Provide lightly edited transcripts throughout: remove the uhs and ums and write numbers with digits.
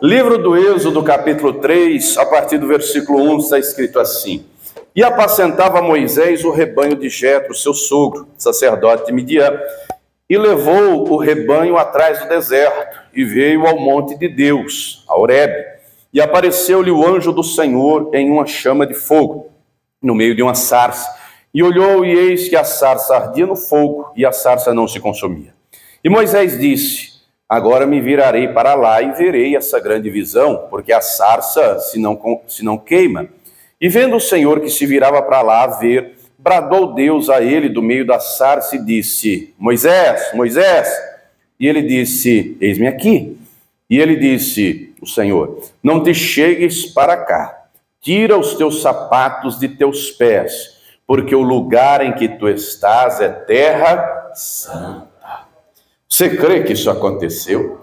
Livro do Êxodo, capítulo 3, a partir do versículo 1, está escrito assim: E apacentava Moisés o rebanho de Jetro, seu sogro, sacerdote de Midian, e levou o rebanho atrás do deserto, e veio ao monte de Deus, a Horebe, e apareceu-lhe o anjo do Senhor em uma chama de fogo, no meio de uma sarça. E olhou, e eis que a sarça ardia no fogo, e a sarça não se consumia. E Moisés disse: Agora me virarei para lá e verei essa grande visão, porque a sarça se não queima. E vendo o Senhor que se virava para lá a ver, bradou Deus a ele do meio da sarça e disse: Moisés, Moisés. E ele disse: Eis-me aqui. E ele disse, o Senhor: Não te chegues para cá, tira os teus sapatos de teus pés, porque o lugar em que tu estás é terra santa. Você crê que isso aconteceu?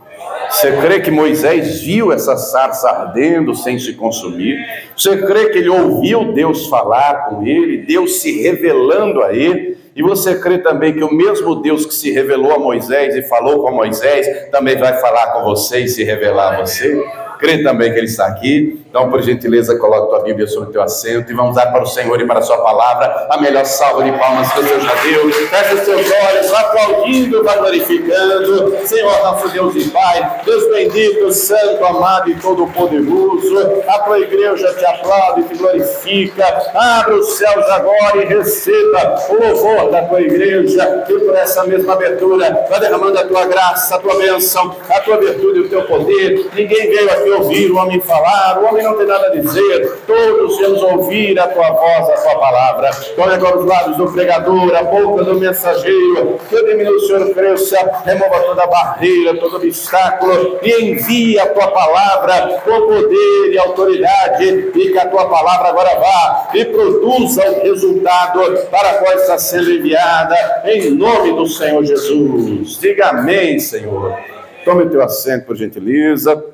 Você crê que Moisés viu essa sarça ardendo sem se consumir? Você crê que ele ouviu Deus falar com ele, Deus se revelando a ele? E você crê também que o mesmo Deus que se revelou a Moisés e falou com Moisés, também vai falar com você e se revelar a você? Crê também que ele está aqui? Então, por gentileza, coloque tua Bíblia sobre o teu assento e vamos dar para o Senhor e para a sua palavra a melhor salva de palmas que o Senhor já deu. Feche os teus olhos, aplaudindo, vai glorificando. Senhor, nosso Deus e Pai, Deus bendito, santo, amado e todo-poderoso, a tua igreja te aplaude e te glorifica. Abre os céus agora e receba o louvor da tua igreja, e por essa mesma abertura, vai derramando a tua graça, a tua bênção, a tua virtude e o teu poder. Ninguém veio aqui ouvir o homem falar, o homem não tem nada a dizer, todos vamos ouvir a tua voz, a tua palavra. Tome agora os lábios do pregador, a boca do mensageiro, que eu diminua, o Senhor cresça, remova toda barreira, todo obstáculo, e envie a tua palavra com poder e autoridade, e que a tua palavra agora vá e produza o resultado para qual está sendo enviada, em nome do Senhor Jesus. Diga amém, Senhor. Tome o teu assento, por gentileza.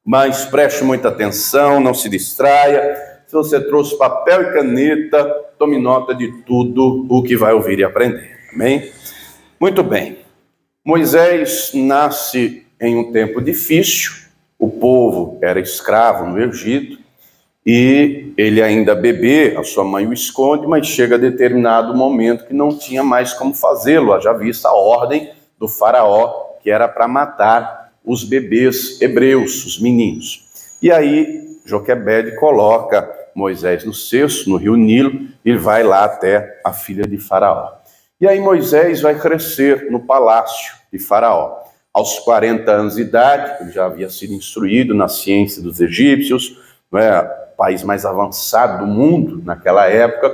Mas preste muita atenção, não se distraia. Se você trouxe papel e caneta, tome nota de tudo o que vai ouvir e aprender. Amém? Muito bem. Moisés nasce em um tempo difícil. O povo era escravo no Egito e ele ainda bebê, a sua mãe o esconde, mas chega a determinado momento que não tinha mais como fazê-lo. Haja vista a ordem do faraó, que era para matar os bebês hebreus, os meninos. E aí Joquebede coloca Moisés no cesto, no rio Nilo, e vai lá até a filha de Faraó. E aí Moisés vai crescer no palácio de Faraó. Aos 40 anos de idade, ele já havia sido instruído na ciência dos egípcios, não é, o país mais avançado do mundo naquela época,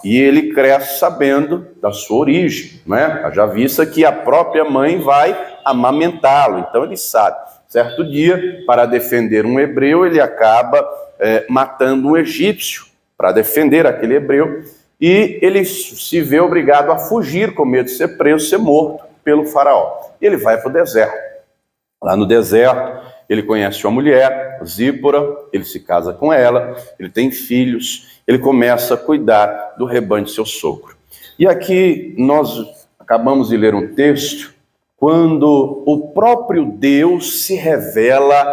e ele cresce sabendo da sua origem, né? Já vista que a própria mãe vai amamentá-lo, então ele sabe. Certo dia, para defender um hebreu, ele acaba matando um egípcio para defender aquele hebreu, e ele se vê obrigado a fugir com medo de ser preso, ser morto pelo faraó. E ele vai para o deserto. Lá no deserto, ele conhece uma mulher, Zípora, ele se casa com ela, ele tem filhos, ele começa a cuidar do rebanho de seu sogro. E aqui nós acabamos de ler um texto quando o próprio Deus se revela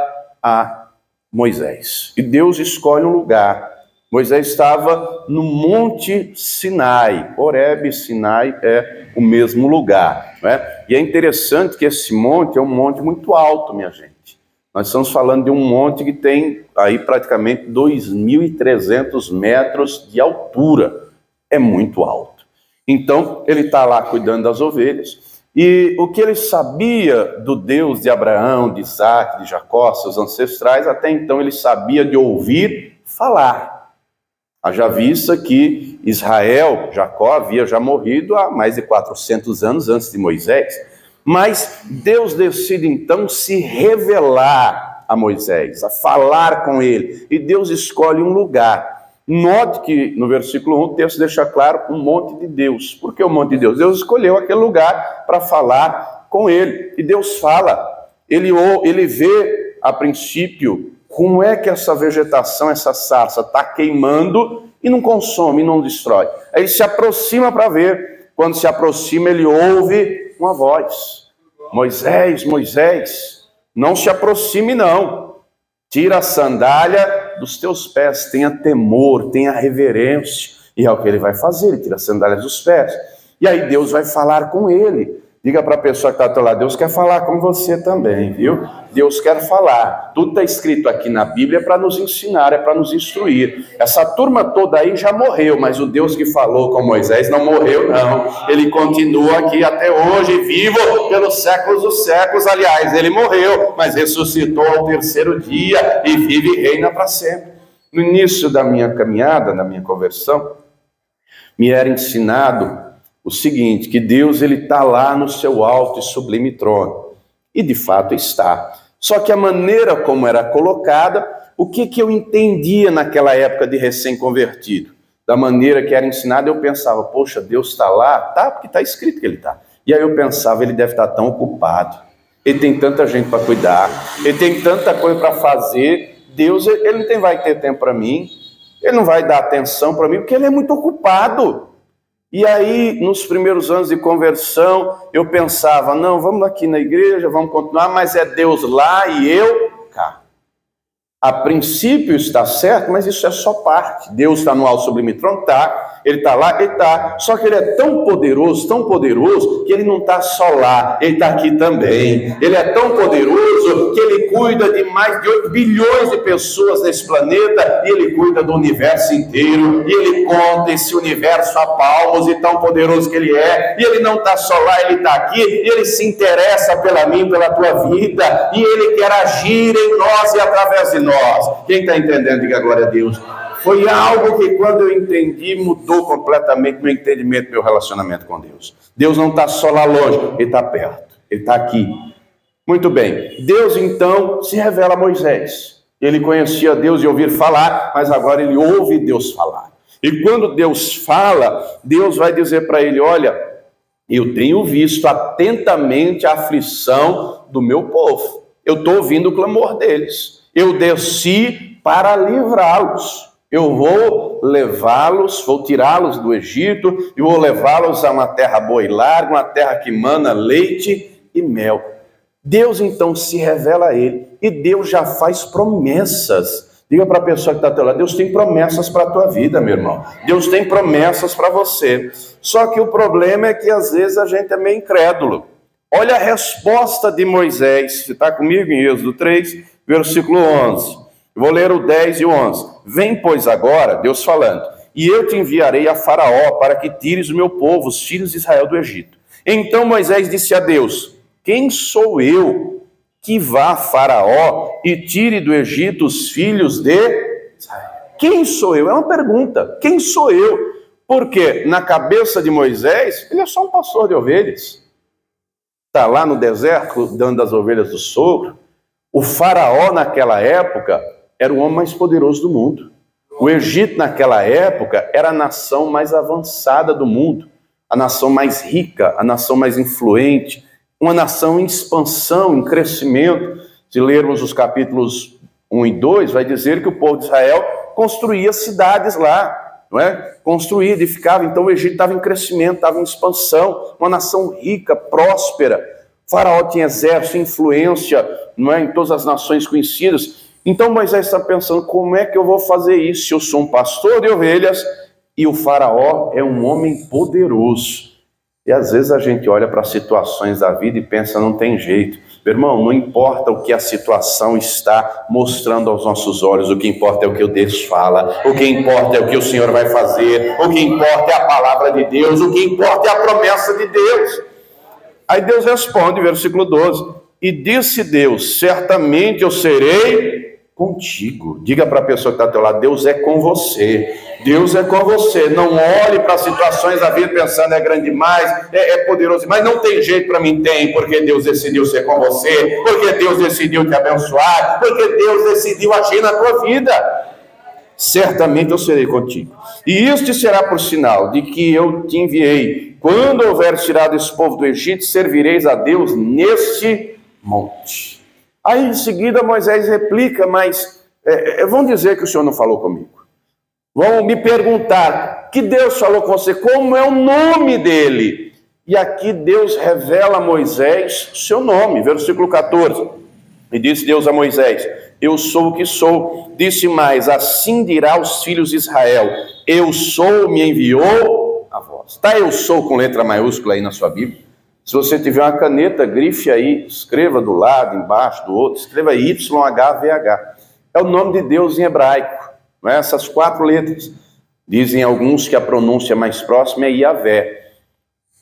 a Moisés. E Deus escolhe um lugar. Moisés estava no Monte Sinai. Horebe e Sinai é o mesmo lugar, não é? E é interessante que esse monte é um monte muito alto, minha gente. Nós estamos falando de um monte que tem aí praticamente 2.300 metros de altura. É muito alto. Então, ele está lá cuidando das ovelhas. E o que ele sabia do Deus de Abraão, de Isaac, de Jacó, seus ancestrais, até então ele sabia de ouvir falar. Haja vista que Israel, Jacó, havia já morrido há mais de 400 anos antes de Moisés. Mas Deus decide então se revelar a Moisés, a falar com ele. E Deus escolhe um lugar. Note que no versículo 1 o texto deixa claro um monte de Deus. Por que o monte de Deus? Deus escolheu aquele lugar para falar com ele. E Deus fala. Ele vê a princípio como é que essa vegetação, essa sarça está queimando e não consome, não destrói. Aí ele se aproxima para ver. Quando se aproxima, ele ouve uma voz: Moisés, Moisés, não se aproxime não. Tira a sandália dos teus pés, tenha temor, tenha reverência. E é o que ele vai fazer, ele tira a sandália dos pés. E aí Deus vai falar com ele. Diga para a pessoa que está ao teu lado, Deus quer falar com você também, viu? Deus quer falar. Tudo está escrito aqui na Bíblia para nos ensinar, é para nos instruir. Essa turma toda aí já morreu, mas o Deus que falou com Moisés não morreu, não. Ele continua aqui até hoje, vivo pelos séculos dos séculos. Aliás, ele morreu, mas ressuscitou ao terceiro dia e vive e reina para sempre. No início da minha caminhada, na minha conversão, me era ensinado o seguinte, que Deus ele está lá no seu alto e sublime trono. E de fato está. Só que a maneira como era colocada, o que eu entendia naquela época de recém-convertido? Da maneira que era ensinada, eu pensava, poxa, Deus está lá? Tá, porque está escrito que ele está. E aí eu pensava, ele deve estar tão ocupado. Ele tem tanta gente para cuidar. Ele tem tanta coisa para fazer. Deus, ele não vai ter tempo para mim. Ele não vai dar atenção para mim, porque ele é muito ocupado. E aí, nos primeiros anos de conversão, eu pensava, não, vamos aqui na igreja, vamos continuar, mas é Deus lá e eu cá. A princípio está certo, mas isso é só parte. Deus está no alto sublime trono, tá. Ele está lá, ele está. Só que ele é tão poderoso, que ele não está só lá, ele está aqui também. Ele é tão poderoso que ele cuida de mais de 8 bilhões de pessoas nesse planeta, e ele cuida do universo inteiro, e ele conta esse universo a palmos, e tão poderoso que ele é, e ele não está só lá, ele está aqui, e ele se interessa pela mim, pela tua vida, e ele quer agir em nós e através de nós. Quem está entendendo, diga glória a Deus. Foi algo que quando eu entendi, mudou completamente meu entendimento, meu relacionamento com Deus. Deus não está só lá longe, ele está perto, ele está aqui. Muito bem, Deus então se revela a Moisés. Ele conhecia Deus de ouvir falar, mas agora ele ouve Deus falar. E quando Deus fala, Deus vai dizer para ele, olha, eu tenho visto atentamente a aflição do meu povo. Eu estou ouvindo o clamor deles. Eu desci para livrá-los. Eu vou levá-los, vou tirá-los do Egito e vou levá-los a uma terra boa e larga, uma terra que mana leite e mel. Deus então se revela a ele e Deus já faz promessas. Diga para a pessoa que está ao teu lado, Deus tem promessas para a tua vida, meu irmão. Deus tem promessas para você. Só que o problema é que às vezes a gente é meio incrédulo. Olha a resposta de Moisés, você está comigo em Êxodo 3, versículo 11. Vou ler o 10 e o 11. Vem, pois, agora, Deus falando, e eu te enviarei a Faraó para que tires o meu povo, os filhos de Israel, do Egito. Então Moisés disse a Deus, quem sou eu que vá a Faraó e tire do Egito os filhos de Israel? Quem sou eu? É uma pergunta. Quem sou eu? Porque na cabeça de Moisés, ele é só um pastor de ovelhas. Está lá no deserto, dando as ovelhas do sogro. O Faraó, naquela época, era o homem mais poderoso do mundo. O Egito, naquela época, era a nação mais avançada do mundo, a nação mais rica, a nação mais influente, uma nação em expansão, em crescimento. Se lermos os capítulos 1 e 2, vai dizer que o povo de Israel construía cidades lá, não é? Construía, edificava. Então o Egito estava em crescimento, estava em expansão, uma nação rica, próspera. O Faraó tinha exército, influência, não é? Em todas as nações conhecidas. Então Moisés está pensando, como é que eu vou fazer isso se eu sou um pastor de ovelhas e o Faraó é um homem poderoso? E às vezes a gente olha para as situações da vida e pensa, não tem jeito. Meu irmão, não importa o que a situação está mostrando aos nossos olhos, o que importa é o que o Deus fala, o que importa é o que o Senhor vai fazer, o que importa é a palavra de Deus, o que importa é a promessa de Deus. Aí Deus responde, versículo 12, e disse Deus, certamente eu serei contigo. Diga para a pessoa que está ao teu lado, Deus é com você. Deus é com você. Não olhe para as situações da vida pensando é grande demais, é poderoso demais. Não tem jeito para mim, tem, porque Deus decidiu ser com você, porque Deus decidiu te abençoar, porque Deus decidiu agir na tua vida. Certamente eu serei contigo. E isto será por sinal de que eu te enviei. Quando houver tirado esse povo do Egito, servireis a Deus neste monte. Aí em seguida Moisés replica, mas vão dizer que o Senhor não falou comigo. Vão me perguntar, que Deus falou com você? Como é o nome dele? E aqui Deus revela a Moisés seu nome, versículo 14. E disse Deus a Moisés, eu sou o que sou. Disse mais, assim dirá aos filhos de Israel, eu sou, me enviou a vós. Está eu sou com letra maiúscula aí na sua Bíblia? Se você tiver uma caneta, grife aí, escreva do lado, embaixo, do outro, escreva YHVH. É o nome de Deus em hebraico, não é? Essas 4 letras. Dizem alguns que a pronúncia mais próxima é Yahvé.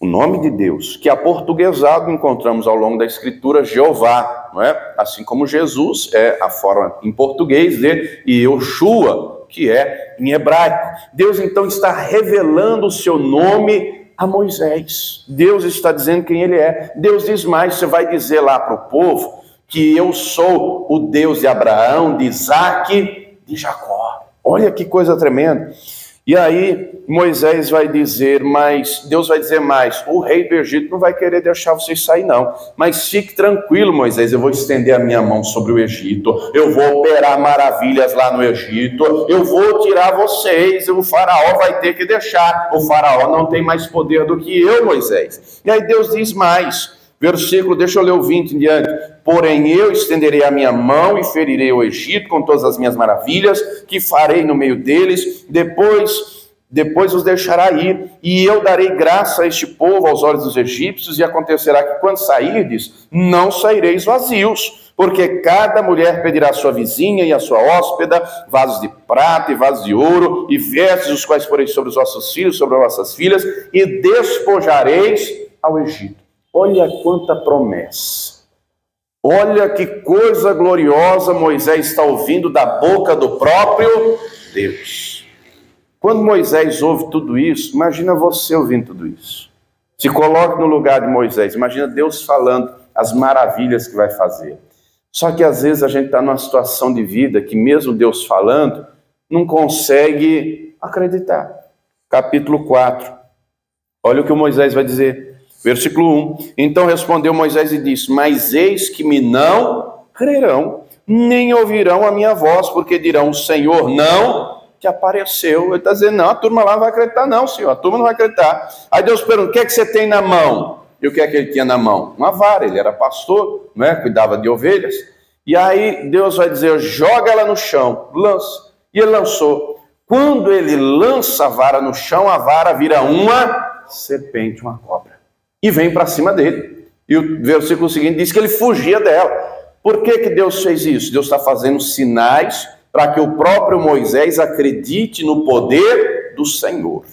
O nome de Deus, que aportuguesado encontramos ao longo da escritura Jeová, não é? Assim como Jesus é a forma em português de Yoshua, que é em hebraico. Deus então está revelando o seu nome a Moisés. Deus está dizendo quem ele é. Deus diz mais, você vai dizer lá para o povo que eu sou o Deus de Abraão, de Isaque, de Jacó. Olha que coisa tremenda. E aí Moisés vai dizer, mas Deus vai dizer mais, o rei do Egito não vai querer deixar vocês sair não, mas fique tranquilo, Moisés, eu vou estender a minha mão sobre o Egito, eu vou operar maravilhas lá no Egito, eu vou tirar vocês, o faraó vai ter que deixar, o faraó não tem mais poder do que eu, Moisés. E aí Deus diz mais, versículo, deixa eu ler o 20 em diante. Porém eu estenderei a minha mão e ferirei o Egito com todas as minhas maravilhas, que farei no meio deles, depois os deixará ir, e eu darei graça a este povo aos olhos dos egípcios, e acontecerá que quando sairdes, não saireis vazios, porque cada mulher pedirá a sua vizinha e a sua hóspeda, vasos de prata e vasos de ouro, e vestes os quais poreis sobre os vossos filhos, sobre as vossas filhas, e despojareis ao Egito. Olha quanta promessa. Olha que coisa gloriosa Moisés está ouvindo da boca do próprio Deus. Quando Moisés ouve tudo isso, imagina você ouvindo tudo isso. Se coloque no lugar de Moisés, imagina Deus falando as maravilhas que vai fazer. Só que às vezes a gente está numa situação de vida que mesmo Deus falando, não consegue acreditar. Capítulo 4. Olha o que o Moisés vai dizer. Versículo 1, então respondeu Moisés e disse, mas eis que me não crerão, nem ouvirão a minha voz, porque dirão, o Senhor não te apareceu. Ele está dizendo, não, a turma lá não vai acreditar não, Senhor, a turma não vai acreditar. Aí Deus pergunta, o que é que você tem na mão? E o que é que ele tinha na mão? Uma vara, ele era pastor, né? Cuidava de ovelhas. E aí Deus vai dizer, joga ela no chão, lança. E ele lançou. Quando ele lança a vara no chão, a vara vira uma serpente, uma cobra. E vem para cima dele. E o versículo seguinte diz que ele fugia dela. Por que Deus fez isso? Deus está fazendo sinais para que o próprio Moisés acredite no poder do Senhor.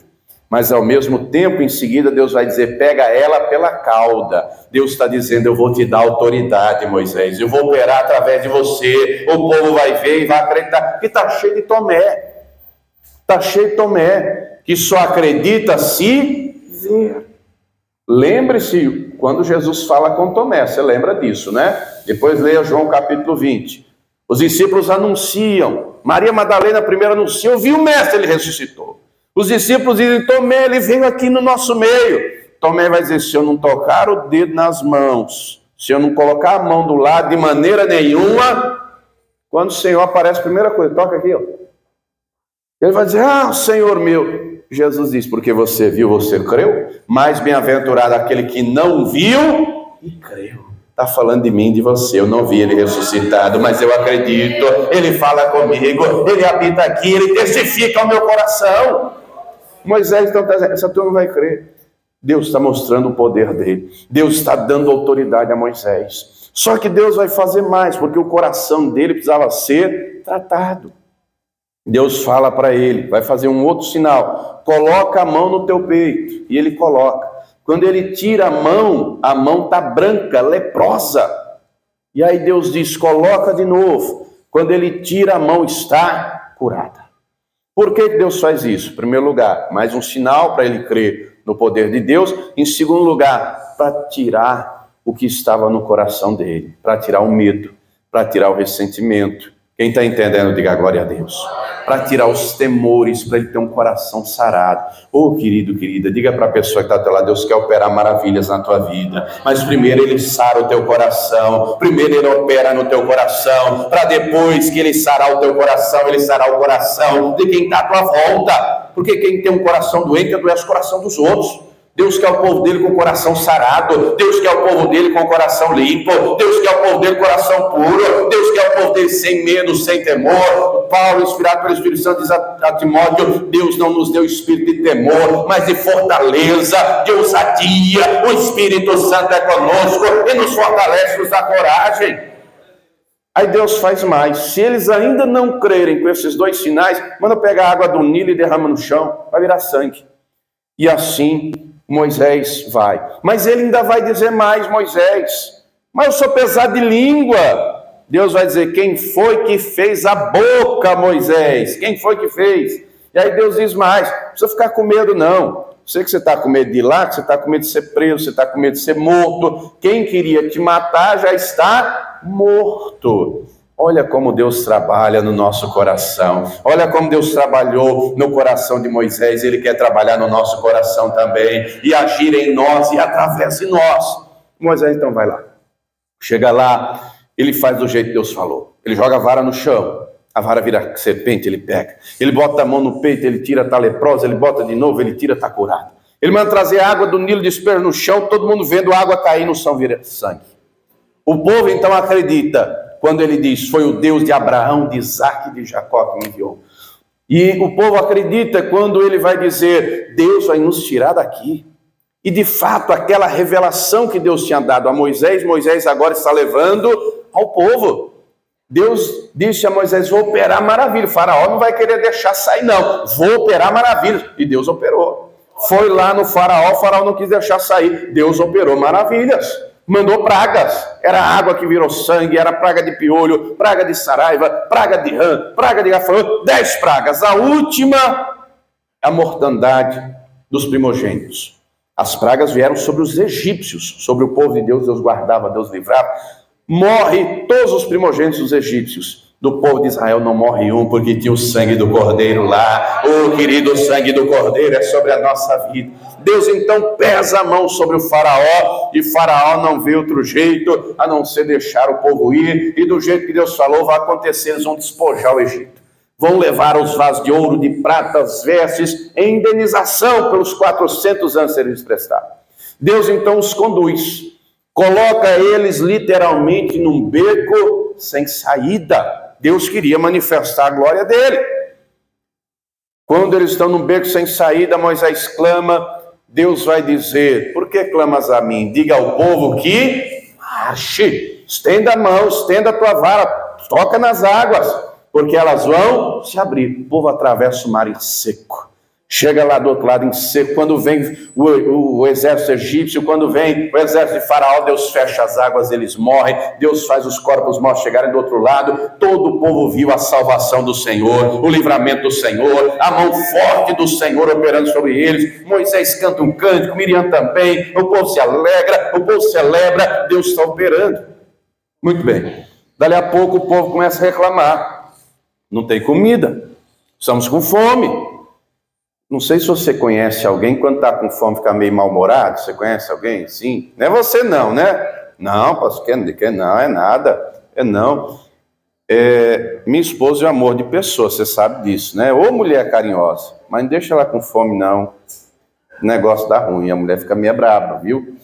Mas ao mesmo tempo, em seguida, Deus vai dizer, pega ela pela cauda. Deus está dizendo, eu vou te dar autoridade, Moisés. Eu vou operar através de você. O povo vai ver e vai acreditar. Porque está cheio de Tomé. Está cheio de Tomé. Que só acredita se ver. Lembre-se, quando Jesus fala com Tomé, você lembra disso, né? Depois leia João capítulo 20. Os discípulos anunciam, Maria Madalena primeiro anuncia, eu vi o mestre, ele ressuscitou. Os discípulos dizem, Tomé, ele veio aqui no nosso meio. Tomé vai dizer, se eu não tocar o dedo nas mãos, se eu não colocar a mão do lado de maneira nenhuma, quando o Senhor aparece, a primeira coisa, toca aqui, ó. Ele vai dizer, Senhor meu. Jesus diz, porque você viu, você creu? Mais bem-aventurado aquele que não viu e creu. Está falando de mim, de você. Eu não vi ele ressuscitado, mas eu acredito. Ele fala comigo, ele habita aqui, ele testifica ao meu coração. Moisés então está dizendo, essa turma vai crer. Deus está mostrando o poder dele. Deus está dando autoridade a Moisés. Só que Deus vai fazer mais, porque o coração dele precisava ser tratado. Deus fala para ele, vai fazer um outro sinal, coloca a mão no teu peito, e ele coloca. Quando ele tira a mão está branca, leprosa. E aí Deus diz, coloca de novo. Quando ele tira a mão, está curada. Por que Deus faz isso? Em primeiro lugar, mais um sinal para ele crer no poder de Deus. Em segundo lugar, para tirar o que estava no coração dele, para tirar o medo, para tirar o ressentimento. Quem está entendendo, diga glória a Deus. Para tirar os temores, para ele ter um coração sarado. Querido, querida, diga para a pessoa que está ao teu lado, Deus quer operar maravilhas na tua vida. Mas primeiro ele sara o teu coração. Primeiro ele opera no teu coração. Para depois que ele sarar o teu coração, ele sará o coração de quem está à tua volta. Porque quem tem um coração doente adoece o coração dos outros. Deus quer o povo dele com o coração sarado. Deus quer o povo dele com o coração limpo. Deus quer o povo dele com o coração puro. Deus quer o povo dele sem medo, sem temor. Paulo, inspirado pelo Espírito Santo, diz a Timóteo: Deus não nos deu espírito de temor, mas de fortaleza, de ousadia. O Espírito Santo é conosco e nos fortalece, nos dá coragem. Aí Deus faz mais. Se eles ainda não crerem com esses dois sinais, manda pegar a água do Nilo e derrama no chão, vai virar sangue. E assim Moisés vai. Mas ele ainda vai dizer mais, Moisés: mas eu sou pesado de língua. Deus vai dizer: quem foi que fez a boca, Moisés? Quem foi que fez? E aí Deus diz mais: não precisa ficar com medo não. Sei que você está com medo de ir lá, que você está com medo de ser preso, você está com medo de ser morto. Quem queria te matar já está morto. Olha como Deus trabalha no nosso coração. Olha como Deus trabalhou no coração de Moisés. Ele quer trabalhar no nosso coração também e agir em nós e através de nós. Moisés então vai lá. Chega lá, ele faz do jeito que Deus falou. Ele joga a vara no chão. A vara vira serpente, ele pega. Ele bota a mão no peito, ele tira, está leprosa. Ele bota de novo, ele tira, está curado. Ele manda trazer água do Nilo, dispersa no chão. Todo mundo vendo a água cair no chão, vira sangue. O povo então acredita quando ele diz: foi o Deus de Abraão, de Isaac e de Jacó que me enviou. E o povo acredita quando ele vai dizer: Deus vai nos tirar daqui. E de fato, aquela revelação que Deus tinha dado a Moisés, Moisés agora está levando ao povo. Deus disse a Moisés: vou operar maravilha. O faraó não vai querer deixar sair não, vou operar maravilhas. E Deus operou. Foi lá no faraó, o faraó não quis deixar sair. Deus operou maravilhas. Mandou pragas, era água que virou sangue, era praga de piolho, praga de saraiva, praga de rã, praga de gafanhoto, 10 pragas. A última, a mortandade dos primogênitos. As pragas vieram sobre os egípcios, sobre o povo de Deus. Deus guardava, Deus livrava. Morre todos os primogênitos dos egípcios. Do povo de Israel não morre um, porque tinha o sangue do Cordeiro lá. O querido sangue do Cordeiro é sobre a nossa vida. Deus então pesa a mão sobre o faraó, e faraó não vê outro jeito a não ser deixar o povo ir, e do jeito que Deus falou vai acontecer. Eles vão despojar o Egito, vão levar os vasos de ouro, de prata, as vestes, em indenização pelos 400 anos serem prestados. Deus então os conduz, coloca eles literalmente num beco sem saída. Deus queria manifestar a glória dele. Quando eles estão num beco sem saída, Moisés clama. Deus vai dizer: por que clamas a mim? Diga ao povo que marche, estenda a mão, estenda a tua vara, toca nas águas, porque elas vão se abrir. O povo atravessa o mar em seco, chega lá do outro lado em seco. Quando vem o exército egípcio, quando vem o exército de Faraó, Deus fecha as águas, eles morrem. Deus faz os corpos mortos chegarem do outro lado. Todo o povo viu a salvação do Senhor, o livramento do Senhor, a mão forte do Senhor operando sobre eles. Moisés canta um cântico, Miriam também. O povo se alegra, o povo celebra. Deus está operando. Muito bem. Dali a pouco o povo começa a reclamar: não tem comida, estamos com fome. Não sei se você conhece alguém, quando está com fome, fica meio mal-humorado. Você conhece alguém? Sim. Não é você não, né? Não, pastor, não, é nada. É não. Minha esposa é um amor de pessoa, você sabe disso, né? Ô mulher carinhosa, mas não deixa ela com fome, não. O negócio dá ruim, a mulher fica meio brava, viu?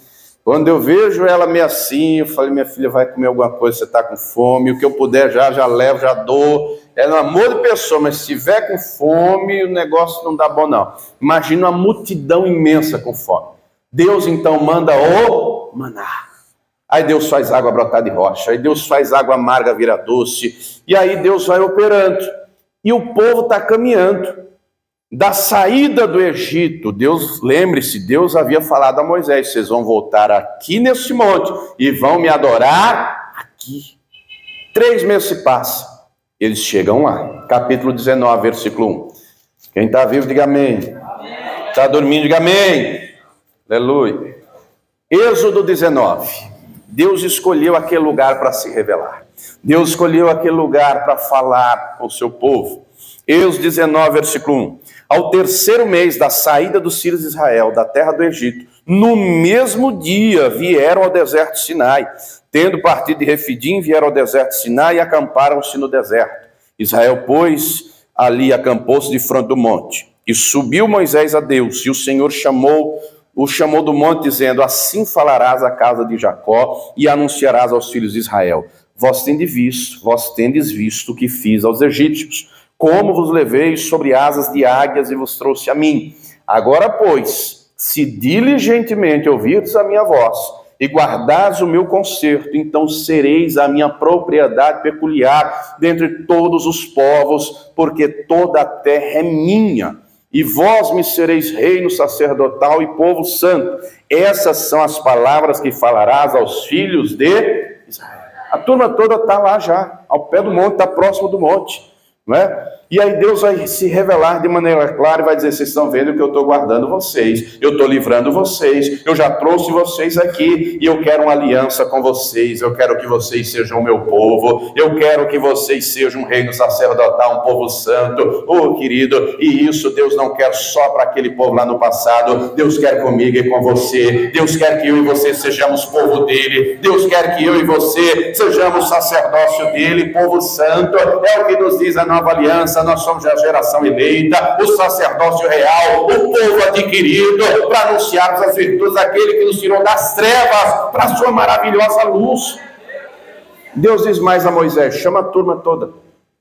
Quando eu vejo ela meio assim, eu falei: minha filha, vai comer alguma coisa, você está com fome, o que eu puder já levo, já dou. É um amor de pessoa, mas se tiver com fome, o negócio não dá bom não. Imagina uma multidão imensa com fome. Deus então manda o maná. Aí Deus faz água brotar de rocha, aí Deus faz água amarga virar doce, e aí Deus vai operando. E o povo está caminhando. Da saída do Egito, Deus, lembre-se, Deus havia falado a Moisés: vocês vão voltar aqui nesse monte e vão me adorar aqui. 3 meses se passam, eles chegam lá. Capítulo 19, versículo 1. Quem está vivo, diga amém. Está dormindo, diga amém. Aleluia. Êxodo 19. Deus escolheu aquele lugar para se revelar. Deus escolheu aquele lugar para falar com o seu povo. Êxodo 19, versículo 1. Ao 3º mês da saída dos filhos de Israel da terra do Egito, no mesmo dia vieram ao deserto de Sinai. Tendo partido de Refidim, vieram ao deserto de Sinai e acamparam-se no deserto. Israel, pois, ali acampou-se de frente do monte. E subiu Moisés a Deus, e o Senhor chamou o chamou do monte, dizendo: assim falarás à casa de Jacó e anunciarás aos filhos de Israel: vós tendes visto o que fiz aos egípcios, como vos levei sobre asas de águias e vos trouxe a mim. Agora, pois, se diligentemente ouvirdes a minha voz e guardares o meu conserto, então sereis a minha propriedade peculiar dentre todos os povos, porque toda a terra é minha. E vós me sereis reino sacerdotal e povo santo. Essas são as palavras que falarás aos filhos de Israel. A turma toda está lá já, ao pé do monte, está próximo do monte, não é? E aí Deus vai se revelar de maneira clara e vai dizer: vocês estão vendo que eu estou guardando vocês, eu estou livrando vocês, eu já trouxe vocês aqui, e eu quero uma aliança com vocês, eu quero que vocês sejam o meu povo, eu quero que vocês sejam um reino sacerdotal, um povo santo, oh querido, e isso Deus não quer só para aquele povo lá no passado, Deus quer comigo e com você, Deus quer que eu e você sejamos povo dele, Deus quer que eu e você sejamos sacerdócio dele, povo santo, é o que nos diz a nova aliança. Nós somos a geração eleita, o sacerdócio real, o povo adquirido, para anunciarmos as virtudes daquele que nos tirou das trevas para a sua maravilhosa luz. Deus diz mais a Moisés: chama a turma toda,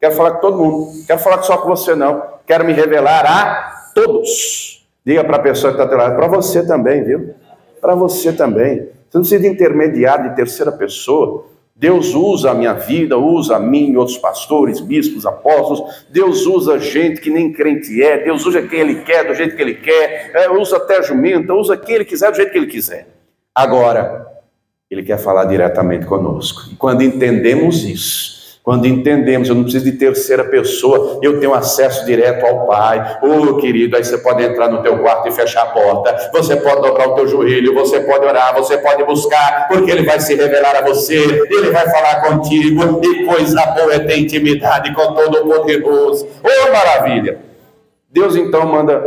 quero falar com todo mundo, quero falar só com você não, quero me revelar a todos. Diga para a pessoa que está atrás: para você também, viu? Para você também. Você não precisa de intermediário de terceira pessoa. Deus usa a minha vida, usa a mim, outros pastores, bispos, apóstolos. Deus usa gente que nem crente é. Deus usa quem Ele quer, do jeito que Ele quer. Usa até jumenta, usa quem Ele quiser, do jeito que Ele quiser. Agora, Ele quer falar diretamente conosco. E quando entendemos isso, quando entendemos, eu não preciso de terceira pessoa, eu tenho acesso direto ao Pai. Oh, querido, aí você pode entrar no teu quarto e fechar a porta, você pode dobrar o teu joelho, você pode orar, você pode buscar, porque Ele vai se revelar a você, Ele vai falar contigo, e coisa boa é ter intimidade com Todo-Poderoso. Oh, maravilha! Deus então manda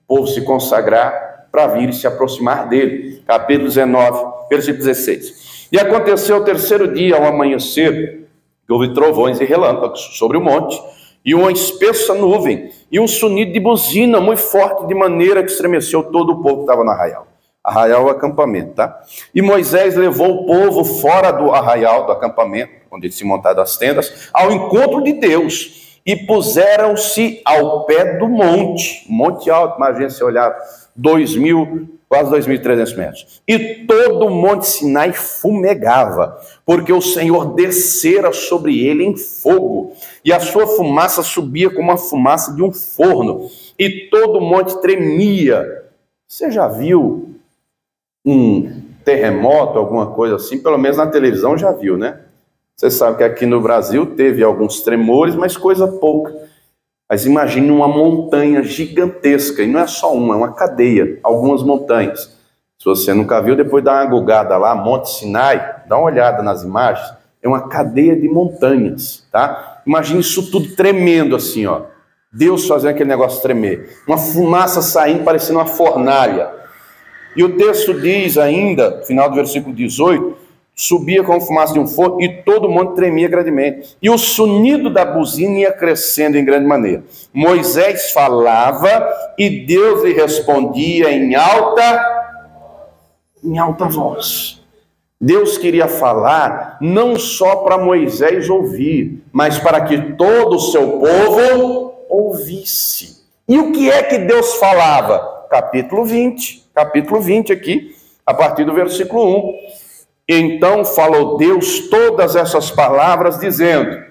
o povo se consagrar para vir e se aproximar dele. Capítulo 19, versículo 16. E aconteceu o terceiro dia, ao amanhecer, houve trovões e relâmpagos sobre o monte, e uma espessa nuvem, e um sonido de buzina muito forte, de maneira que estremeceu todo o povo que estava no arraial. Arraial é o acampamento, tá? E Moisés levou o povo fora do arraial, do acampamento, onde eles se montaram as tendas, ao encontro de Deus, e puseram-se ao pé do monte alto, imagina se olhar, quase 2.300 metros. E todo o monte Sinai fumegava, porque o Senhor descera sobre ele em fogo, e a sua fumaça subia como a fumaça de um forno, e todo o monte tremia. Você já viu um terremoto, alguma coisa assim? Pelo menos na televisão já viu, né? Você sabe que aqui no Brasil teve alguns tremores, mas coisa pouca. Mas imagine uma montanha gigantesca, e não é só uma, é uma cadeia, algumas montanhas. Se você nunca viu, depois dá uma googada lá, Monte Sinai, dá uma olhada nas imagens, é uma cadeia de montanhas, tá? Imagine isso tudo tremendo assim, ó. Deus fazendo aquele negócio tremer. Uma fumaça saindo, parecendo uma fornalha. E o texto diz ainda, final do versículo 18, subia como fumaça de um forno, e todo mundo tremia grandemente. E o sonido da buzina ia crescendo em grande maneira. Moisés falava, e Deus lhe respondia em alta voz. Deus queria falar não só para Moisés ouvir, mas para que todo o seu povo ouvisse. E o que é que Deus falava? Capítulo 20 aqui, a partir do versículo 1. Então falou Deus todas essas palavras, dizendo: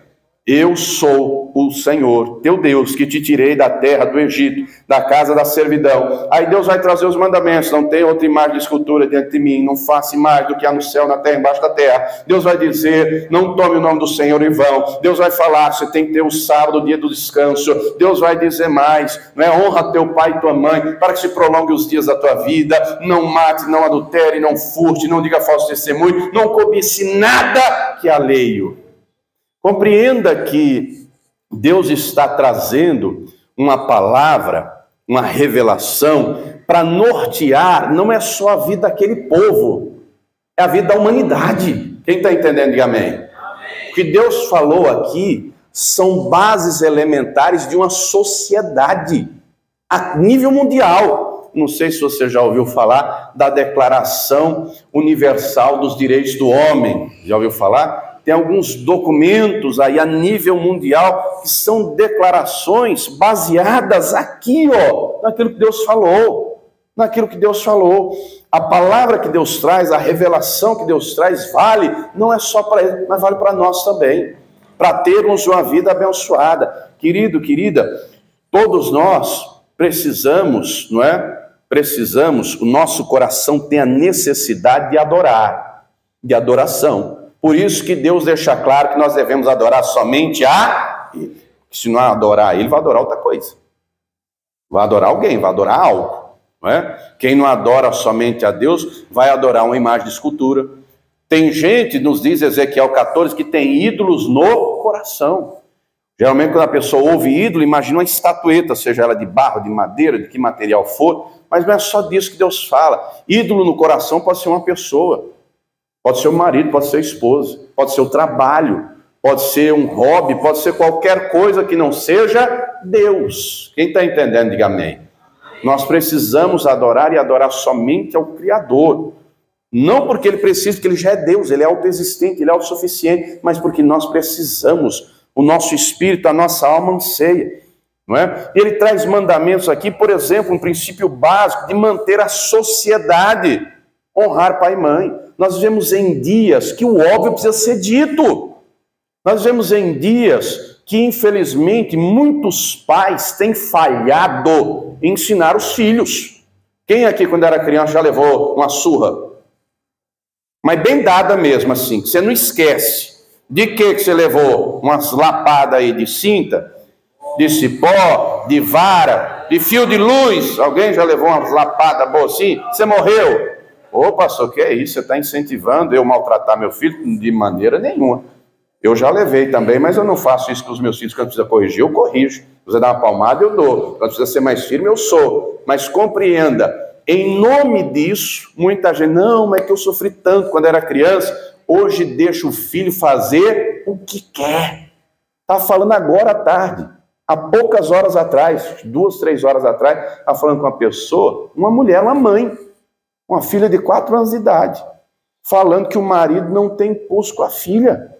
eu sou o Senhor, teu Deus, que te tirei da terra do Egito, da casa da servidão. Aí Deus vai trazer os mandamentos: não tem outra imagem de escultura diante de mim, não faça imagem do que há no céu, na terra, embaixo da terra. Deus vai dizer: não tome o nome do Senhor em vão. Deus vai falar: você tem que ter o sábado, o dia do descanso. Deus vai dizer mais, honra teu pai e tua mãe, para que se prolongue os dias da tua vida. Não mate, não adultere, não furte, não diga falso testemunho, não cobice nada que é alheio. Compreenda que Deus está trazendo uma palavra, uma revelação, para nortear, não é só a vida daquele povo, é a vida da humanidade. Quem está entendendo, diga amém. Amém. O que Deus falou aqui são bases elementares de uma sociedade a nível mundial. não sei se você já ouviu falar da Declaração Universal dos Direitos do Homem. Já ouviu falar? Tem alguns documentos aí a nível mundial que são declarações baseadas aqui, naquilo que Deus falou. Naquilo que Deus falou. A palavra que Deus traz, a revelação que Deus traz, vale, não é só para ele, mas vale para nós também, para termos uma vida abençoada. Querido, querida, todos nós precisamos, não é? Precisamos, o nosso coração tem a necessidade de adorar, de adoração. Por isso que Deus deixa claro que nós devemos adorar somente a Ele. Se não adorar Ele, vai adorar outra coisa. Vai adorar alguém, vai adorar algo. Não é? Quem não adora somente a Deus, vai adorar uma imagem de escultura. Tem gente, nos diz Ezequiel 14, que tem ídolos no coração. Geralmente quando a pessoa ouve ídolo, imagina uma estatueta, seja ela de barro, de madeira, de que material for, mas não é só disso que Deus fala. Ídolo no coração pode ser uma pessoa, pode ser o marido, pode ser a esposa, pode ser o trabalho, pode ser um hobby, pode ser qualquer coisa que não seja Deus. Quem está entendendo, diga amém. Nós precisamos adorar e adorar somente ao Criador. Não porque Ele precisa, porque Ele já é Deus, Ele é autoexistente, Ele é autossuficiente, mas porque nós precisamos, o nosso espírito, a nossa alma anseia. Não é? Ele traz mandamentos aqui, por exemplo, um princípio básico de manter a sociedade, honrar pai e mãe. Nós vivemos em dias que o óbvio precisa ser dito. Nós vivemos em dias que, infelizmente, muitos pais têm falhado em ensinar os filhos. Quem aqui, quando era criança, já levou uma surra? Mas bem dada mesmo, assim, que você não esquece. De que você levou? Umas lapadas aí de cinta, de cipó, de vara, de fio de luz. Alguém já levou umas lapadas boas assim? Você morreu? Ô, pastor, que é isso? Você está incentivando eu maltratar meu filho? De maneira nenhuma. Eu já levei também, mas eu não faço isso com os meus filhos. Quando precisa corrigir, eu corrijo. Se você dá uma palmada, eu dou. Quando precisa ser mais firme, eu sou. Mas compreenda, em nome disso, muita gente, não, mas é que eu sofri tanto quando era criança. Hoje deixa o filho fazer o que quer. Está falando agora à tarde. Há poucas horas atrás, 2, 3 horas atrás, está falando com uma pessoa, uma mulher, uma mãe, uma filha de 4 anos de idade, falando que o marido não tem impulso com a filha.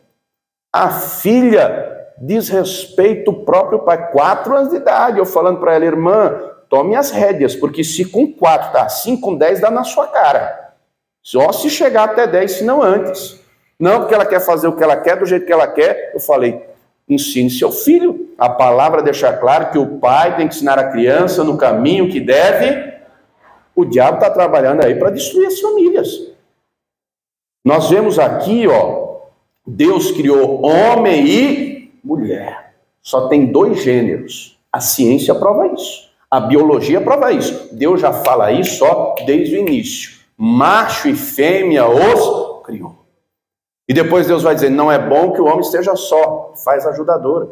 A filha desrespeita o próprio pai, 4 anos de idade. Eu falando para ela, irmã, tome as rédeas, porque se com 4 está assim, com 10 dá na sua cara. Só se chegar até 10, se não antes. Não porque ela quer fazer o que ela quer, do jeito que ela quer. Eu falei, ensine seu filho. A palavra deixa claro que o pai tem que ensinar a criança no caminho que deve. O diabo está trabalhando aí para destruir as famílias. Nós vemos aqui, Deus criou homem e mulher. Só tem 2 gêneros. A ciência prova isso. A biologia prova isso. Deus já fala isso desde o início. Macho e fêmea os criou. E depois Deus vai dizer, não é bom que o homem esteja só. Faz ajudadora.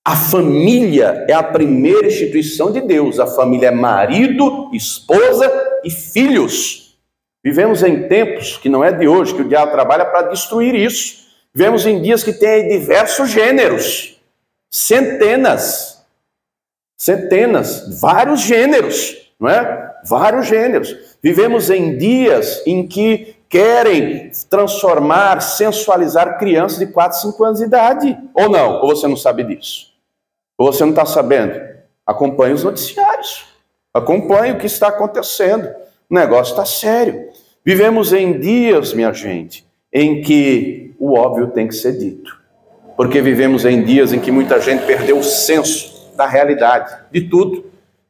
A família é a primeira instituição de Deus. A família é marido, esposa e filhos. Vivemos em tempos que não é de hoje, que o diabo trabalha para destruir isso. Vivemos em dias que tem diversos gêneros. Centenas, vários gêneros, não é? Vários gêneros. Vivemos em dias em que querem transformar, sensualizar crianças de 4, 5 anos de idade. Ou não? Ou você não sabe disso? Ou você não está sabendo? Acompanhe os noticiários. Acompanhe o que está acontecendo. O negócio está sério. Vivemos em dias, minha gente, em que o óbvio tem que ser dito. Porque vivemos em dias em que muita gente perdeu o senso da realidade, de tudo.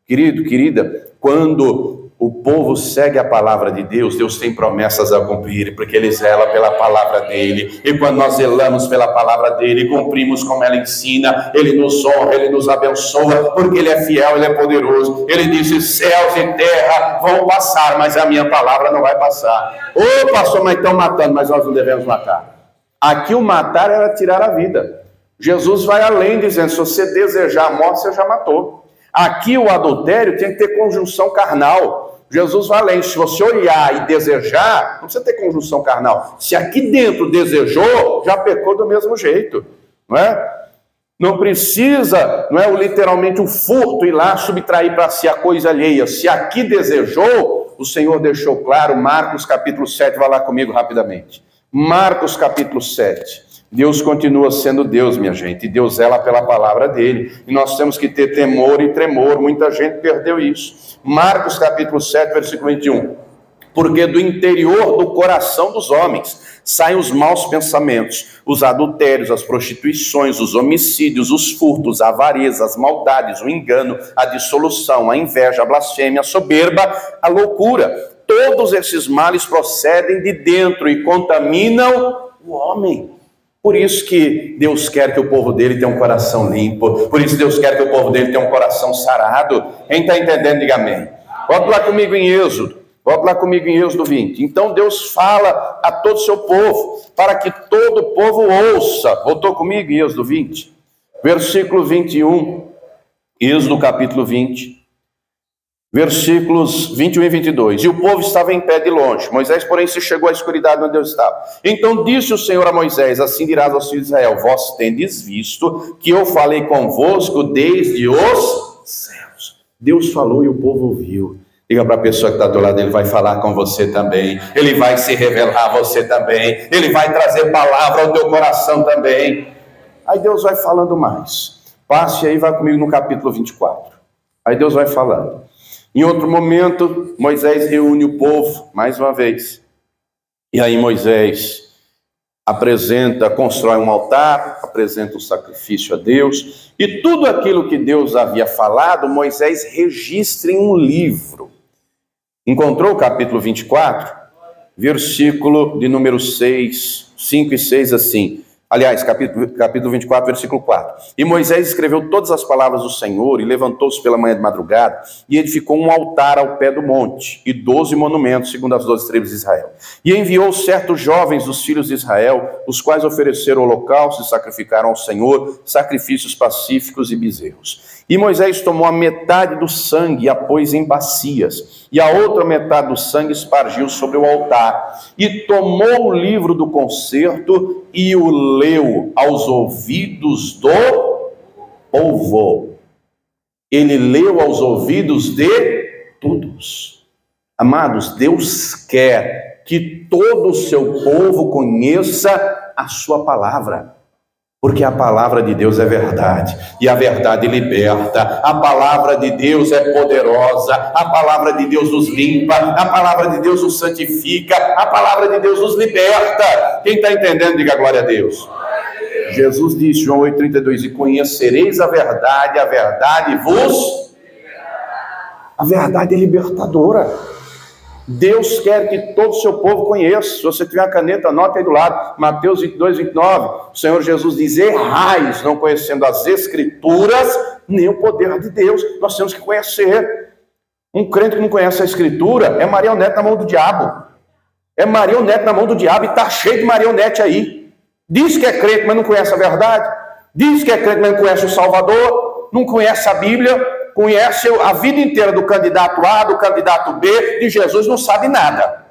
Querido, querida, quando o povo segue a palavra de Deus, Deus tem promessas a cumprir, porque Ele zela pela palavra dEle. E quando nós zelamos pela palavra dEle, cumprimos como ela ensina, Ele nos honra, Ele nos abençoa, porque Ele é fiel, Ele é poderoso. Ele disse, céus e terra vão passar, mas a minha palavra não vai passar. Ô pastor, mas estão matando, mas nós não devemos matar. Aqui o matar era tirar a vida. Jesus vai além, dizendo, se você desejar a morte, você já matou. Aqui o adultério tem que ter conjunção carnal. Jesus vai além, se você olhar e desejar, não precisa ter conjunção carnal. Se aqui dentro desejou, já pecou do mesmo jeito, não é? Não precisa, não é literalmente o furto ir lá subtrair para si a coisa alheia. Se aqui desejou, o Senhor deixou claro, Marcos capítulo 7, vai lá comigo rapidamente. Marcos capítulo 7. Deus continua sendo Deus, minha gente, e Deus zela pela palavra dele. E nós temos que ter temor e tremor, muita gente perdeu isso. Marcos capítulo 7, versículo 21. Porque do interior do coração dos homens saem os maus pensamentos, os adultérios, as prostituições, os homicídios, os furtos, a avareza, as maldades, o engano, a dissolução, a inveja, a blasfêmia, a soberba, a loucura. Todos esses males procedem de dentro e contaminam o homem. Por isso que Deus quer que o povo dele tenha um coração limpo. Por isso Deus quer que o povo dele tenha um coração sarado. Quem está entendendo, diga amém. Volta lá comigo em Êxodo. Volta lá comigo em Êxodo 20. Então Deus fala a todo o seu povo, para que todo o povo ouça. Voltou comigo em Êxodo 20? Versículo 21. Êxodo capítulo 20. Versículos 21 e 22. E o povo estava em pé de longe. Moisés, porém, se chegou à escuridade onde Deus estava. Então disse o Senhor a Moisés: assim dirás aos filhos de Israel: vós tendes visto que eu falei convosco desde os céus. Deus falou e o povo ouviu. Diga para a pessoa que está do lado, ele vai falar com você também. Ele vai se revelar a você também. Ele vai trazer palavra ao teu coração também. Aí Deus vai falando mais. Passe aí, vai comigo no capítulo 24. Aí Deus vai falando. Em outro momento, Moisés reúne o povo, mais uma vez. E aí Moisés constrói um altar, apresenta um sacrifício a Deus. E tudo aquilo que Deus havia falado, Moisés registra em um livro. Encontrou o capítulo 24? Versículo de número 6, 5 e 6 assim. Aliás, capítulo 24, versículo 4. E Moisés escreveu todas as palavras do Senhor e levantou-se pela manhã de madrugada e edificou um altar ao pé do monte e 12 monumentos, segundo as 12 tribos de Israel. E enviou certos jovens dos filhos de Israel, os quais ofereceram holocaustos e sacrificaram ao Senhor sacrifícios pacíficos e bezerros. E Moisés tomou a metade do sangue e a pôs em bacias, e a outra metade do sangue espargiu sobre o altar, e tomou o livro do concerto e o leu aos ouvidos do povo. Ele leu aos ouvidos de todos. Amados, Deus quer que todo o seu povo conheça a sua palavra. Porque a palavra de Deus é verdade, e a verdade liberta. A palavra de Deus é poderosa, a palavra de Deus nos limpa, a palavra de Deus nos santifica, a palavra de Deus nos liberta. Quem está entendendo, diga glória a Deus. Jesus disse, João 8,32, e conhecereis a verdade vos... A verdade é libertadora. Deus quer que todo o seu povo conheça. Se você tiver uma caneta, anota aí do lado. Mateus 22, 29. O Senhor Jesus diz: errais, não conhecendo as Escrituras, nem o poder de Deus. Nós temos que conhecer. Um crente que não conhece a Escritura é marionete na mão do diabo. É marionete na mão do diabo e está cheio de marionete aí. Diz que é crente, mas não conhece a verdade. Diz que é crente, mas não conhece o Salvador. Não conhece a Bíblia. Conhece a vida inteira do candidato A, do candidato B, de Jesus não sabe nada.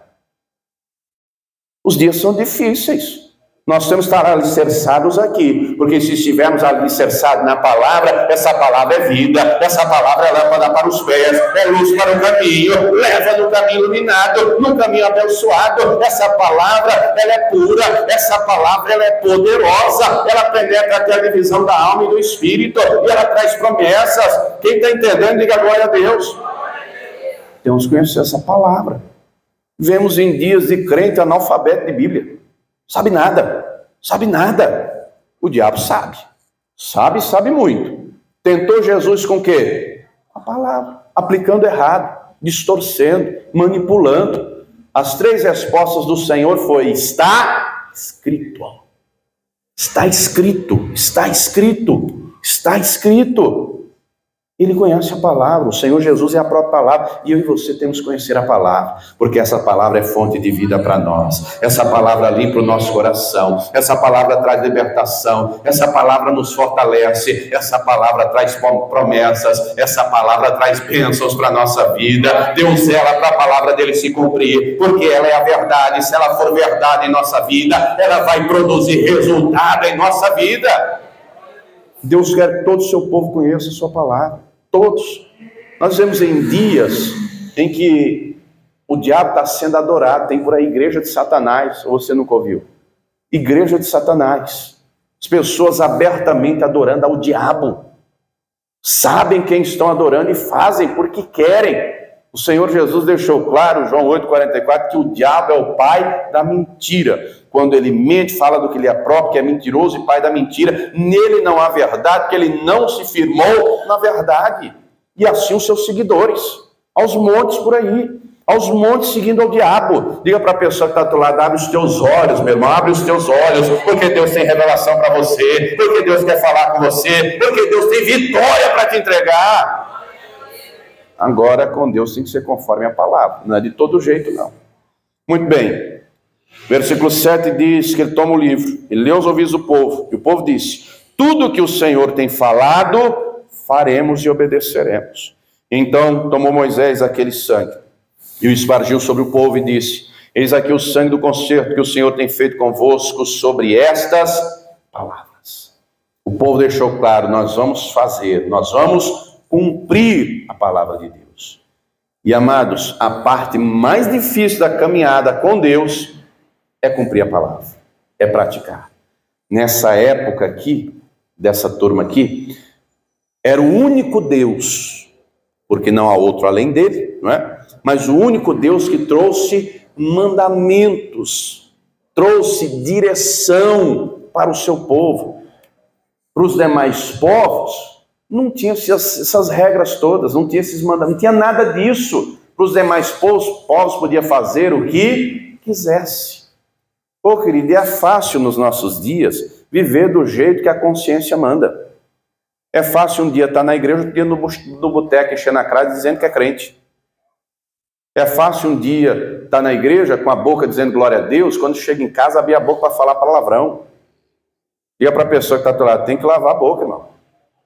Os dias são difíceis. Nós temos que estar alicerçados aqui, porque se estivermos alicerçados na palavra, essa palavra é vida, essa palavra é lâmpada para os pés, é luz para o caminho, leva no caminho iluminado, no caminho abençoado. Essa palavra, ela é pura, essa palavra, ela é poderosa, ela penetra até a divisão da alma e do espírito, e ela traz promessas. Quem está entendendo, diga glória a Deus. Temos que conhecer essa palavra. Vivemos em dias de crente analfabeto de Bíblia. Sabe nada, sabe nada. O diabo sabe, sabe muito. Tentou Jesus com o quê? A palavra, aplicando errado, distorcendo, manipulando. As 3 respostas do Senhor foi: está escrito. Está escrito, está escrito, está escrito. Ele conhece a palavra, o Senhor Jesus é a própria palavra, e eu e você temos que conhecer a palavra, porque essa palavra é fonte de vida para nós, essa palavra limpa o nosso coração, essa palavra traz libertação, essa palavra nos fortalece, essa palavra traz promessas, essa palavra traz bênçãos para a nossa vida. Deus zela para a palavra dele se cumprir, porque ela é a verdade. Se ela for verdade em nossa vida, ela vai produzir resultado em nossa vida. Deus quer que todo o seu povo conheça a sua palavra. Todos. Nós vemos em dias em que o diabo está sendo adorado. Tem por aí igreja de Satanás, ou você nunca ouviu? Igreja de Satanás. As pessoas abertamente adorando ao diabo. Sabem quem estão adorando e fazem porque querem. O Senhor Jesus deixou claro, João 8,44, que o diabo é o pai da mentira. Quando ele mente, fala do que lhe é próprio, que é mentiroso e pai da mentira. Nele não há verdade, porque ele não se firmou na verdade. E assim os seus seguidores, aos montes por aí, aos montes seguindo ao diabo. Diga para a pessoa que está do teu lado, abre os teus olhos, meu irmão, abre os teus olhos, porque Deus tem revelação para você, porque Deus quer falar com você, porque Deus tem vitória para te entregar. Agora, com Deus tem que ser conforme a palavra, não é de todo jeito, não. Muito bem. Versículo 7 diz que ele toma o livro, ele lê aos ouvidos do povo, e o povo disse: tudo que o Senhor tem falado, faremos e obedeceremos. Então tomou Moisés aquele sangue, e o espargiu sobre o povo e disse: eis aqui o sangue do concerto que o Senhor tem feito convosco sobre estas palavras. O povo deixou claro, nós vamos fazer, nós vamos cumprir a palavra de Deus. E amados, a parte mais difícil da caminhada com Deus é cumprir a palavra, é praticar. Nessa época aqui, dessa turma aqui, era o único Deus, porque não há outro além dele, não é? Mas o único Deus que trouxe mandamentos, trouxe direção para o seu povo. Para os demais povos, não tinha essas regras todas, não tinha esses mandamentos, não tinha nada disso. Para os demais povos podia fazer o que quisesse. Pô, querido, é fácil nos nossos dias viver do jeito que a consciência manda. É fácil um dia estar na igreja, outro dia no boteco, enchendo a cara dizendo que é crente. É fácil um dia estar na igreja com a boca dizendo glória a Deus, quando chega em casa abrir a boca para falar palavrão. Diga para a pessoa que está do teu lado, tem que lavar a boca, irmão.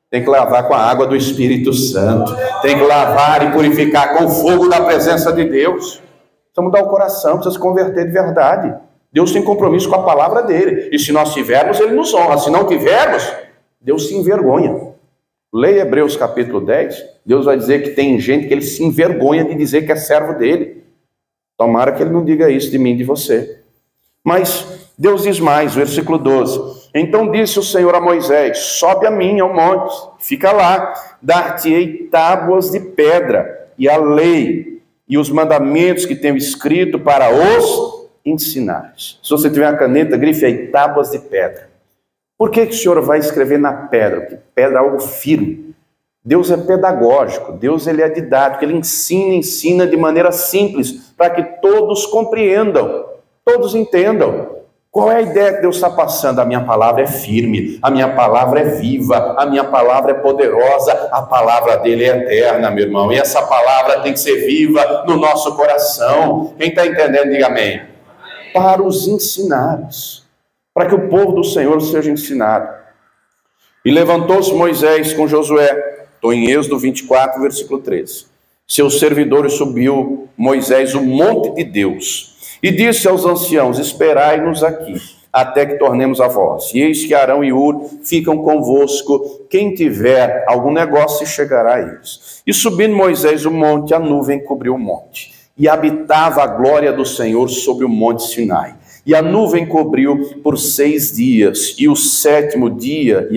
Tem que lavar com a água do Espírito Santo. Tem que lavar e purificar com o fogo da presença de Deus. Precisa mudar o coração, precisa se converter de verdade. Deus tem compromisso com a palavra dele. E se nós tivermos, ele nos honra. Se não tivermos, Deus se envergonha. Leia Hebreus capítulo 10. Deus vai dizer que tem gente que ele se envergonha de dizer que é servo dele. Tomara que ele não diga isso de mim e de você. Mas Deus diz mais, versículo 12. Então disse o Senhor a Moisés: sobe a mim ao monte, fica lá, dar-te-ei tábuas de pedra, e a lei, e os mandamentos que tenho escrito para os ensinares. Se você tiver uma caneta, grife aí, tábuas de pedra. Por que o Senhor vai escrever na pedra? Porque pedra é algo firme. Deus é pedagógico, Deus ele é didático, ele ensina de maneira simples, para que todos compreendam, todos entendam. Qual é a ideia que Deus está passando? A minha palavra é firme, a minha palavra é viva, a minha palavra é poderosa, a palavra dele é eterna, meu irmão. E essa palavra tem que ser viva no nosso coração. Quem está entendendo, diga amém. Para os ensinares, para que o povo do Senhor seja ensinado. E levantou-se Moisés com Josué, estou em Êxodo 24, versículo 13. Seus servidores subiu Moisés o monte de Deus, e disse aos anciãos: esperai-nos aqui, até que tornemos a vós. E eis que Arão e Hur ficam convosco, quem tiver algum negócio chegará a eles. E subindo Moisés o monte, a nuvem cobriu o monte, e habitava a glória do Senhor sobre o monte Sinai. E a nuvem cobriu por 6 dias, e ao sétimo dia,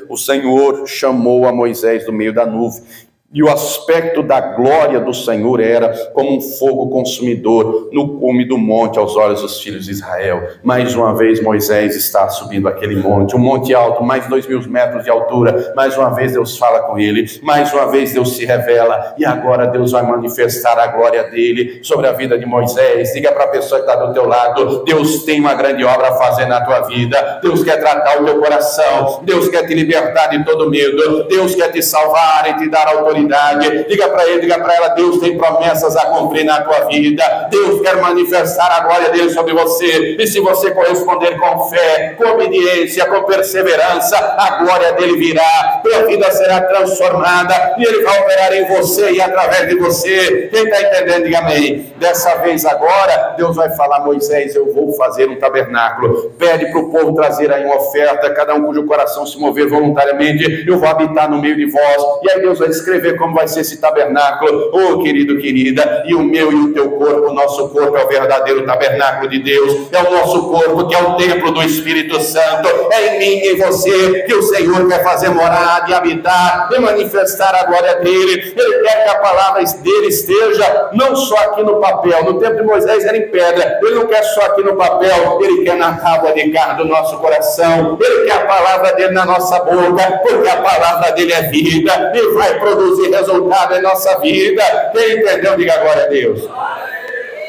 o Senhor chamou a Moisés do meio da nuvem. E o aspecto da glória do Senhor era como um fogo consumidor no cume do monte aos olhos dos filhos de Israel. Mais uma vez Moisés está subindo aquele monte, um monte alto, mais 2.000 metros de altura. Mais uma vez Deus fala com ele, mais uma vez Deus se revela, e agora Deus vai manifestar a glória dele sobre a vida de Moisés. Diga para a pessoa que está do teu lado: Deus tem uma grande obra a fazer na tua vida. Deus quer tratar o teu coração, Deus quer te libertar de todo medo, Deus quer te salvar e te dar autoridade autoridade. Diga para ele, diga para ela: Deus tem promessas a cumprir na tua vida. Deus quer manifestar a glória dele sobre você. E se você corresponder com fé, com obediência, com perseverança, a glória dele virá. Tua vida será transformada e ele vai operar em você e através de você. Quem está entendendo, diga amém. Dessa vez agora, Deus vai falar: Moisés, eu vou fazer um tabernáculo. Pede para o povo trazer aí uma oferta, cada um cujo coração se mover voluntariamente, eu vou habitar no meio de vós. E aí Deus vai escrever como vai ser esse tabernáculo. Oh, querido, querida, e o meu e o teu corpo, o nosso corpo é o verdadeiro tabernáculo de Deus, é o nosso corpo que é o templo do Espírito Santo, é em mim e em você que o Senhor quer fazer morada e habitar e manifestar a glória dele. Ele quer que a palavra dele esteja não só aqui no papel. No tempo de Moisés era em pedra, ele não quer só aqui no papel, ele quer na tábua de carne do nosso coração, ele quer a palavra dele na nossa boca, porque a palavra dele é vida e vai produzir resultado em nossa vida. Quem entendeu, diga glória a Deus.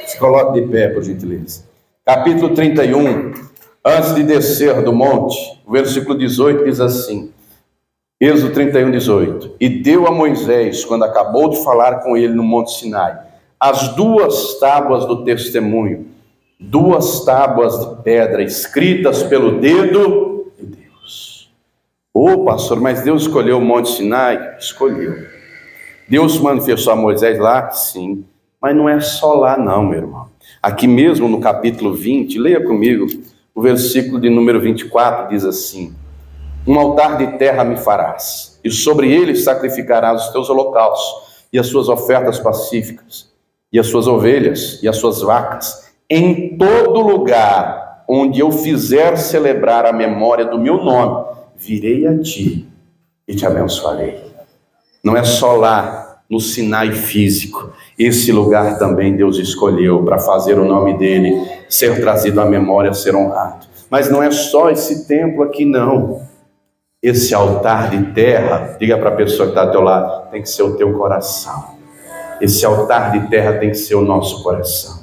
Se coloque de pé, por gentileza. Capítulo 31, antes de descer do monte, o versículo 18 diz assim, Êxodo 31, 18: E deu a Moisés, quando acabou de falar com ele no monte Sinai, as 2 tábuas do testemunho, 2 tábuas de pedra escritas pelo dedo de Deus. Ô pastor, mas Deus escolheu o monte Sinai? Escolheu. Deus manifestou a Moisés lá? Sim. Mas não é só lá não, meu irmão. Aqui mesmo no capítulo 20, leia comigo, o versículo de número 24 diz assim: Um altar de terra me farás, e sobre ele sacrificarás os teus holocaustos, e as suas ofertas pacíficas, e as suas ovelhas, e as suas vacas, em todo lugar onde eu fizer celebrar a memória do meu nome, virei a ti e te abençoarei. Não é só lá no Sinai físico, esse lugar também Deus escolheu para fazer o nome dele ser trazido à memória, ser honrado. Mas não é só esse templo aqui não. Esse altar de terra, diga para a pessoa que está ao teu lado, tem que ser o teu coração. Esse altar de terra tem que ser o nosso coração.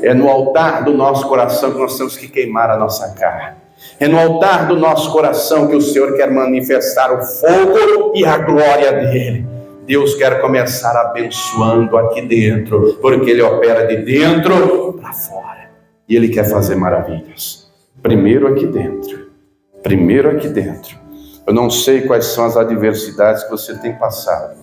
É no altar do nosso coração que nós temos que queimar a nossa carne. É no altar do nosso coração que o Senhor quer manifestar o fogo e a glória dele. Deus quer começar abençoando aqui dentro, porque ele opera de dentro para fora. E ele quer fazer maravilhas. Primeiro aqui dentro. Primeiro aqui dentro. Eu não sei quais são as adversidades que você tem passado.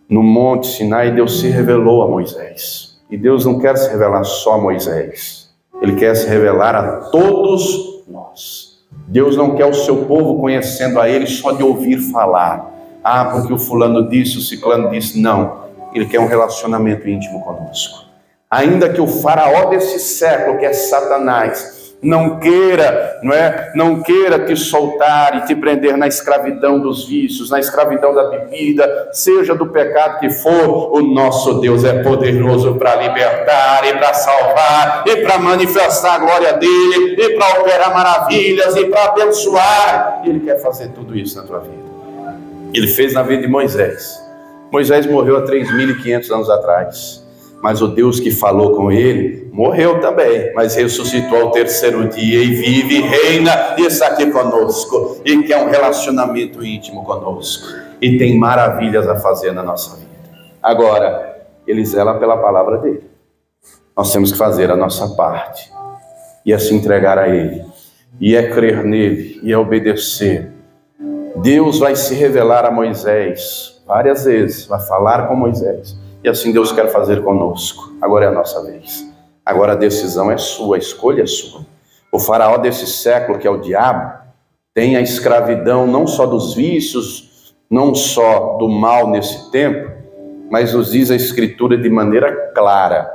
No Monte Sinai, Deus se revelou a Moisés. E Deus não quer se revelar só a Moisés. Ele quer se revelar a todos nós. Deus não quer o seu povo conhecendo a ele só de ouvir falar. Ah, porque o fulano disse, o ciclano disse. Não. Ele quer um relacionamento íntimo conosco. Ainda que o faraó desse século, que é Satanás, não queira te soltar e te prender na escravidão dos vícios, na escravidão da bebida, seja do pecado que for, o nosso Deus é poderoso para libertar e para salvar e para manifestar a glória dele e para operar maravilhas e para abençoar. Ele quer fazer tudo isso na tua vida. Ele fez na vida de Moisés. Moisés morreu há 3.500 anos atrás. Mas o Deus que falou com ele morreu também, mas ressuscitou ao 3º dia e vive e reina e está aqui conosco e quer um relacionamento íntimo conosco e tem maravilhas a fazer na nossa vida. Agora, ele zela pela palavra dele. Nós temos que fazer a nossa parte e é se entregar a ele, e é crer nele, e é obedecer. Deus vai se revelar a Moisés várias vezes, vai falar com Moisés. E assim Deus quer fazer conosco. Agora é a nossa vez. Agora a decisão é sua, a escolha é sua. O faraó desse século, que é o diabo, tem a escravidão não só dos vícios, não só do mal nesse tempo, mas nos diz a Escritura de maneira clara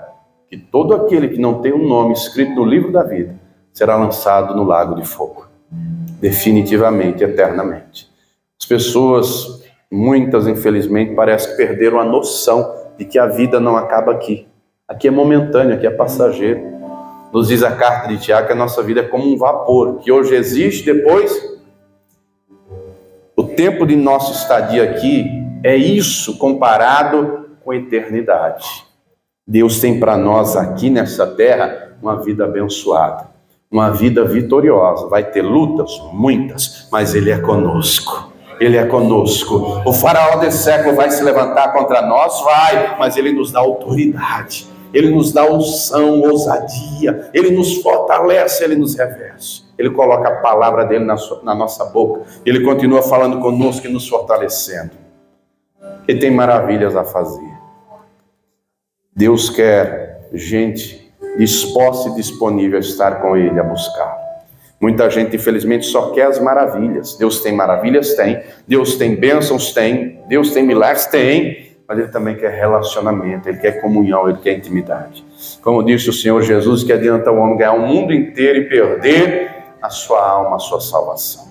que todo aquele que não tem um nome escrito no livro da vida será lançado no lago de fogo. Definitivamente, eternamente. As pessoas, muitas infelizmente, parece que perderam a noção de que a vida não acaba aqui. Aqui é momentâneo, aqui é passageiro. Nos diz a carta de Tiago que a nossa vida é como um vapor, que hoje existe, depois... O tempo de nossa estadia aqui é isso comparado com a eternidade. Deus tem para nós aqui nessa terra uma vida abençoada, uma vida vitoriosa. Vai ter lutas, muitas, mas Ele é conosco. Ele é conosco. O faraó desse século vai se levantar contra nós? Vai, mas ele nos dá autoridade, ele nos dá unção, ousadia, ele nos fortalece, ele nos reveste. Ele coloca a palavra dele na nossa boca, ele continua falando conosco e nos fortalecendo. Ele tem maravilhas a fazer. Deus quer gente disposta e disponível a estar com ele, a buscar. Muita gente, infelizmente, só quer as maravilhas. Deus tem maravilhas? Tem. Deus tem bênçãos? Tem. Deus tem milagres? Tem. Mas ele também quer relacionamento, ele quer comunhão, ele quer intimidade. Como disse o Senhor Jesus, que adianta o homem ganhar o mundo inteiro e perder a sua alma, a sua salvação.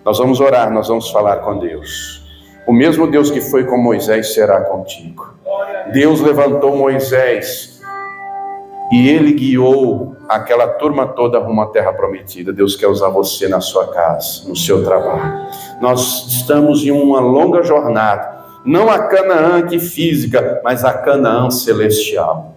Nós vamos orar, nós vamos falar com Deus. O mesmo Deus que foi com Moisés será contigo. Deus levantou Moisés e ele guiou aquela turma toda rumo à terra prometida. Deus quer usar você na sua casa, no seu trabalho. Nós estamos em uma longa jornada, não a Canaã aqui física, mas a Canaã celestial.